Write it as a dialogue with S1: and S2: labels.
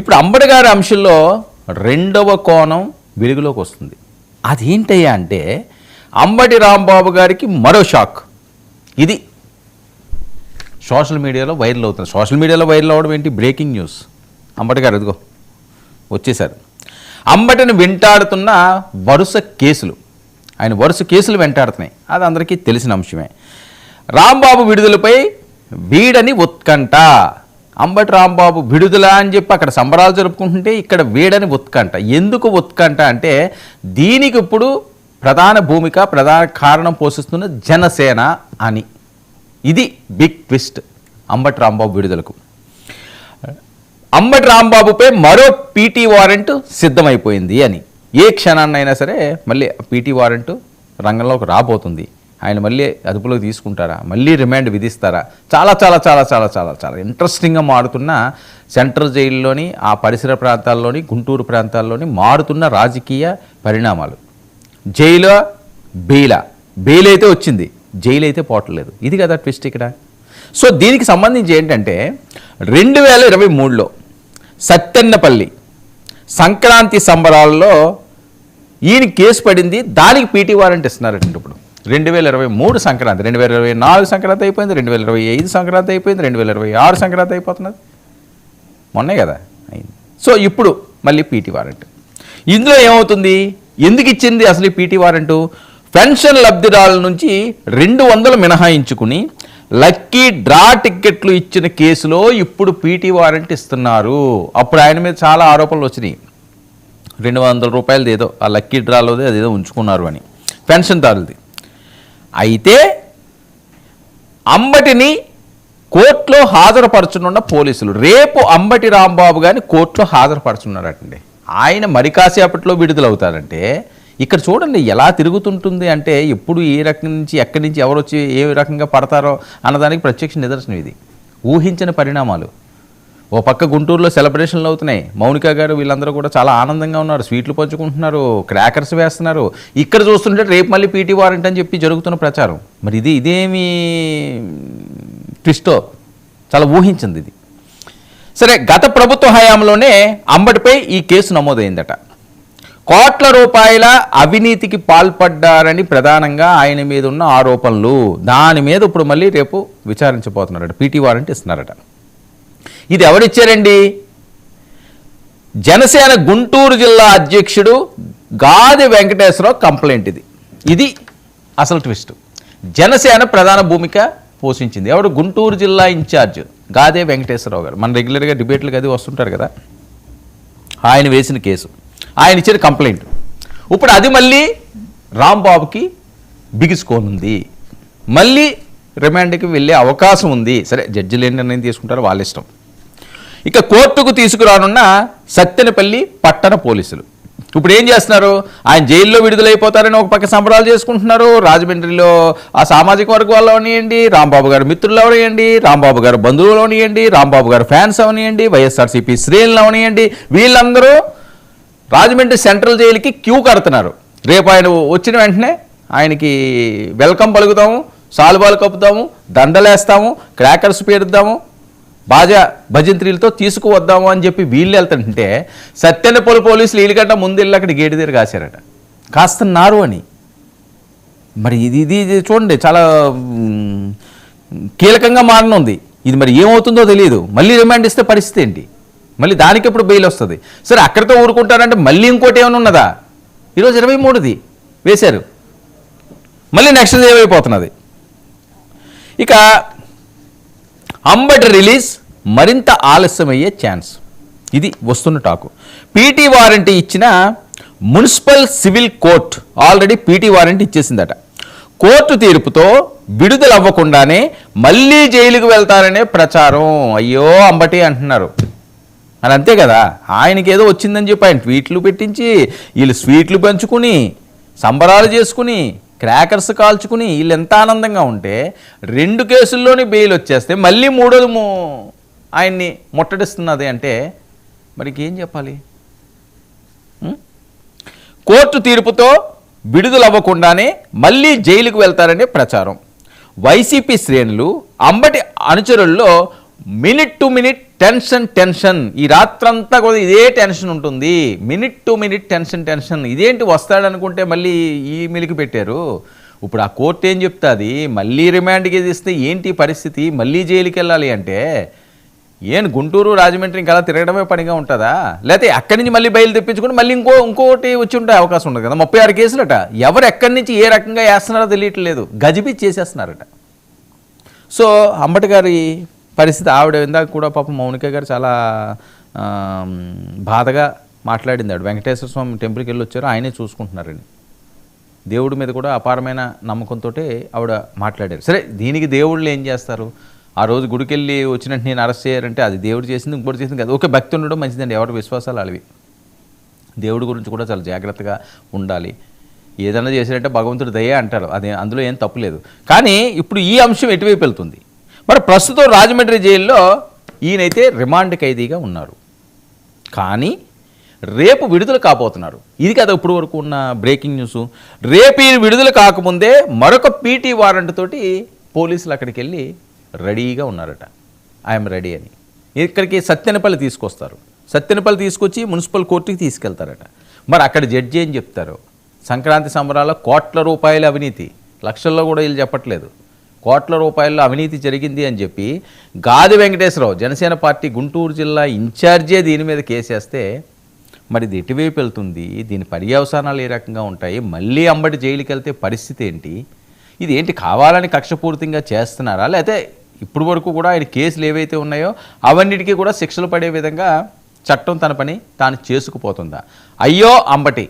S1: ఇప్పుడు అంబటి గారి అంశంలో రెండవ కోణం వెలుగులోకి వస్తుంది. అదేంటయ్యా అంటే అంబటి రాంబాబు గారికి మరో షాక్. ఇది సోషల్ మీడియాలో వైరల్ అవుతుంది. సోషల్ మీడియాలో వైరల్ అవ్వడం ఏంటి? Breaking news. అంబటి గారు ఇదిగో వచ్చేసారు. అంబటిని వెంటాడుతున్న వరుస కేసులు, ఆయన వరుస కేసులు వెంటాడుతున్నాయి. అది అందరికీ తెలిసిన అంశమే. రాంబాబు విడుదలపై వీడని ఉత్కంఠ. అంబటి రాంబాబు విడుదల అని చెప్పి అక్కడ సంబరాలు జరుపుకుంటుంటే ఇక్కడ వీడని ఉత్కంఠ. ఎందుకు ఉత్కంఠ అంటే దీనికి ఇప్పుడు ప్రధాన భూమిక, ప్రధాన కారణం పోషిస్తున్న జనసేన అని. ఇది బిగ్ ట్విస్ట్ అంబటి రాంబాబు విడుదలకు. అంబటి రాంబాబుపై మరో పీటీ వారెంట్ సిద్ధమైపోయింది అని. ఏ క్షణాన్నైనా సరే మళ్ళీ పీటీ వారెంట్ రంగంలోకి రాబోతుంది. ఆయన మళ్ళీ అదుపులోకి తీసుకుంటారా, మళ్ళీ రిమాండ్ విధిస్తారా? చాలా చాలా చాలా చాలా చాలా చాలా ఇంట్రెస్టింగ్గా మారుతున్న సెంట్రల్ జైల్లోని, ఆ పరిసర ప్రాంతాల్లోని, గుంటూరు ప్రాంతాల్లోని మారుతున్న రాజకీయ పరిణామాలు. జైలు బెయిల్ అయితే వచ్చింది, జైలు అయితే పోవట్లేదు. ఇది కదా ట్విస్ట్ ఇక్కడ. సో దీనికి సంబంధించి ఏంటంటే 2023లో సత్తెన్నపల్లి సంక్రాంతి సంబరాల్లో ఈయన కేసు పడింది. దానికి పీటీ వారెంట్ ఇస్తున్నారండి. ఇప్పుడు 2023 సంక్రాంతి, 2024 సంక్రాంతి అయిపోయింది, 2025 సంక్రాంతి అయిపోయింది, 2026 సంక్రాంతి అయిపోతున్నది. మొన్నే కదా అయింది. సో ఇప్పుడు మళ్ళీ పీటీ వారెంట్. ఇందులో ఏమవుతుంది? ఎందుకు ఇచ్చింది అసలు ఈ పీటీ వారెంటు? పెన్షన్ లబ్ధిదారుల నుంచి 200 మినహాయించుకుని లక్కీ డ్రా టిక్కెట్లు ఇచ్చిన కేసులో ఇప్పుడు పీటీ వారెంట్ ఇస్తున్నారు. అప్పుడు ఆయన మీద చాలా ఆరోపణలు వచ్చినాయి. 200 రూపాయలది ఏదో ఆ లక్కీ డ్రాలోదే అదేదో ఉంచుకున్నారు అని పెన్షన్దారులది. అయితే అంబటిని కోర్టులో హాజరుపరచనున్న పోలీసులు రేపు అంబటి రాంబాబు గారిని కోర్టులో హాజరుపరచున్నారటండి. ఆయన మరి కాసేపట్లో విడుదలవుతారంటే ఇక్కడ చూడండి ఎలా తిరుగుతుంటుంది అంటే ఎప్పుడు ఏ రకం నుంచి ఎక్కడి నుంచి ఎవరు వచ్చి ఏ రకంగా పడతారో అన్నదానికి ప్రత్యక్ష నిదర్శనం ఇది. ఊహించని పరిణామాలు. ఓ పక్క గుంటూరులో సెలబ్రేషన్లు అవుతున్నాయి. మౌనిక గారు వీళ్ళందరూ కూడా చాలా ఆనందంగా ఉన్నారు, స్వీట్లు పంచుకుంటున్నారు, క్రాకర్స్ వేస్తున్నారు. ఇక్కడ చూస్తుంటే రేపు మళ్ళీ పీటీ వారెంట్ అని చెప్పి జరుగుతున్న ప్రచారం. మరి ఇదేమి ట్విస్టో, చాలా ఊహించింది ఇది. సరే, గత ప్రభుత్వ హయాంలోనే అంబటిపై ఈ కేసు నమోదైందట. కోట్ల రూపాయల అవినీతికి పాల్పడ్డారని ప్రధానంగా ఆయన మీద ఉన్న ఆరోపణలు. దాని మీద ఇప్పుడు మళ్ళీ రేపు విచారించబోతున్నారట, పీటీ వారెంట్ ఇస్తున్నారట. ఇది ఎవరిచ్చారండి? జనసేన గుంటూరు జిల్లా అధ్యక్షుడు గాది వెంకటేశ్వరరావు కంప్లైంట్. ఇది అసలు ట్విస్ట్. జనసేన ప్రధాన భూమిక పోషించింది. ఎవరు? గుంటూరు జిల్లా ఇన్ఛార్జ్ గాదే వెంకటేశ్వరరావు గారు. మన రెగ్యులర్గా డిబేట్లకు అది వస్తుంటారు కదా. ఆయన వేసిన కేసు, ఆయన ఇచ్చిన కంప్లైంట్. ఇప్పుడు అది మళ్ళీ రాంబాబుకి బిగుసుకోనుంది. మళ్ళీ రిమాండ్కి వెళ్ళే అవకాశం ఉంది. సరే, జడ్జిలు ఏం నిర్ణయం తీసుకుంటారో వాళ్ళ ఇష్టం. ఇక కోర్టుకు తీసుకురానున్న సత్తెనపల్లి పట్టణ పోలీసులు ఇప్పుడు ఏం చేస్తున్నారు? ఆయన జైల్లో విడుదలైపోతారని ఒక పక్క సంబరాలు చేసుకుంటున్నారు. రాజమండ్రిలో ఆ సామాజిక వర్గాల్లో అవనియండి, రాంబాబు గారు మిత్రులు అవనియండి, రాంబాబు గారు బంధువులు అవనియండి, రాంబాబు గారు ఫ్యాన్స్ అవనియండి, వైఎస్ఆర్సీపీ శ్రేణులు అవనియండి, వీళ్ళందరూ రాజమండ్రి సెంట్రల్ జైలుకి క్యూ కడుతున్నారు. రేపు ఆయన వచ్చిన వెంటనే ఆయనకి వెల్కమ్ పలుకుతాము, సాలుబాలు కప్పుతాము, దండలేస్తాము, క్రాకర్స్ పేరుద్దాము, బాజా భజంత్రీలతో తీసుకువద్దాము అని చెప్పి వీళ్ళు వెళ్తుంటే సత్తెనపల్లి పోలీసులు వీళ్ళకంటే ముందు వెళ్ళి అక్కడ గేటు దగ్గర కాశారట, కాస్తున్నారు అని. మరి ఇది చూడండి, చాలా కీలకంగా మారనుంది ఇది. మరి ఏమవుతుందో తెలియదు. మళ్ళీ రిమాండ్ ఇస్తే పరిస్థితి ఏంటి? మళ్ళీ దానికి ఎప్పుడు బెయిల్ వస్తుంది? సరే, అక్కడితో ఊరుకుంటారంటే మళ్ళీ ఇంకోటి ఏమైనా ఉన్నదా? ఈరోజు 23ది వేశారు, మళ్ళీ నెక్స్ట్ ఏమైపోతున్నది. ఇక అంబటి రిలీజ్ మరింత ఆలస్యమయ్యే ఛాన్స్, ఇది వస్తున్న టాకు. పీటీ వారెంట్ ఇచ్చిన municipal civil court already PT warrant ఇచ్చేసిందట. కోర్టు తీర్పుతో విడుదల అవ్వకుండానే మళ్ళీ జైలుకు వెళ్తారనే ప్రచారం. అయ్యో అంబటి అంటున్నారు అని. అంతే కదా, ఆయనకి ఏదో వచ్చిందని చెప్పి ఆయన ట్వీట్లు పెట్టించి వీళ్ళు స్వీట్లు పంచుకుని సంబరాలు చేసుకుని క్రాకర్స్ కాల్చుకుని వీళ్ళు ఎంత ఆనందంగా ఉంటే 2 కేసుల్లోని బెయిల్ వచ్చేస్తే మళ్ళీ 3వ ఆయన్ని ముట్టడిస్తున్నది అంటే మరి ఏం చెప్పాలి? కోర్టు తీర్పుతో విడుదల అవ్వకుండానే మళ్ళీ జైలుకు వెళ్తారనే ప్రచారం. వైసీపీ శ్రేణులు అంబటి అనుచరుల్లో మినిట్ టు మినిట్ టెన్షన్ ఈ రాత్రంతా కూడా ఇదే టెన్షన్ ఉంటుంది. మినిట్ టు మినిట్ టెన్షన్ ఇదేంటి వస్తాడనుకుంటే మళ్ళీ ఈ మిలికి పెట్టారు. ఇప్పుడు ఆ కోర్టు ఏం చెప్తుంది, మళ్ళీ రిమాండ్కి ఇస్తే ఏంటి పరిస్థితి, మళ్ళీ జైలుకి వెళ్ళాలి అంటే ఏం గుంటూరు రాజమండ్రి ఇంకా అలా తిరగడమే పనిగా ఉంటుందా? లేకపోతే అక్కడి నుంచి మళ్ళీ బయలు తెప్పించుకుని మళ్ళీ ఇంకోటి వచ్చి ఉండే అవకాశం ఉండదు కదా. 36 కేసులట, ఎవరు ఎక్కడి నుంచి ఏ రకంగా వేస్తున్నారో తెలియట్లేదు, గజిబిజి చేసేస్తున్నారట. సో అంబటి గారి పరిస్థితి, ఆవిడ ఇందాక కూడా పాపం మౌనిక గారు చాలా బాధగా మాట్లాడింది. ఆవిడ వెంకటేశ్వర స్వామి టెంపుల్కి వెళ్ళి వచ్చారు, ఆయనే చూసుకుంటున్నారని. దేవుడి మీద కూడా అపారమైన నమ్మకంతో ఆవిడ మాట్లాడారు. సరే, దీనికి దేవుళ్ళు ఏం చేస్తారు? ఆ రోజు గుడికెళ్ళి వచ్చినట్టు నేను అరెస్ట్ చేయారంటే అది దేవుడు చేసింది, ఇంకోటి చేసింది కదా. ఓకే, భక్తి ఉండడం మంచిదండి, ఎవరి విశ్వాసాలు అలవి. దేవుడి గురించి కూడా చాలా జాగ్రత్తగా ఉండాలి. ఏదైనా చేశారంటే భగవంతుడు దయ అంటారు, అది అందులో ఏం తప్పులేదు. కానీ ఇప్పుడు ఈ అంశం ఎటువైపు వెళ్తుంది? మరి ప్రస్తుతం రాజమండ్రి జైల్లో ఈయనైతే రిమాండ్ ఖైదీగా ఉన్నారు, కానీ రేపు విడుదల కాబోతున్నారు. ఇది కదా ఇప్పుడు వరకు ఉన్న బ్రేకింగ్ న్యూస్. రేపు ఈ విడుదల కాకముందే మరొక పీటీ వారెంట్ తోటి పోలీసులు అక్కడికి వెళ్ళి రెడీగా ఉన్నారట. ఐఎమ్ రెడీ అని. ఇక్కడికి సత్తెనపల్లి తీసుకొస్తారు, సత్తెనపల్లి తీసుకొచ్చి మున్సిపల్ కోర్టుకి తీసుకెళ్తారట. మరి అక్కడ జడ్జి ఏం చెప్తారో, సంక్రాంతి సంబరాల కోట్ల రూపాయల అవినీతి, లక్షల్లో కూడా వీళ్ళు చెప్పట్లేదు, కోట్ల రూపాయల్లో అవినీతి జరిగింది అని చెప్పి గాది వెంకటేశ్వరరావు జనసేన పార్టీ గుంటూరు జిల్లా ఇన్ఛార్జే దీని మీద కేసేస్తే మరి ఇది ఎటువైపు వెళ్తుంది? దీని పర్యవసానాలు ఏ రకంగా ఉంటాయి? మళ్ళీ అంబటి జైలుకి వెళ్తే పరిస్థితి ఏంటి? ఇది ఏంటి, కావాలని కక్షపూరితంగా చేస్తున్నారా, లేకపోతే ఇప్పుడు వరకు కూడా ఆయన కేసులు ఏవైతే ఉన్నాయో అవన్నిటికీ కూడా శిక్షలు పడే విధంగా చట్టం తన పని తాను చేసుకుపోతుందా? అయ్యో అంబటి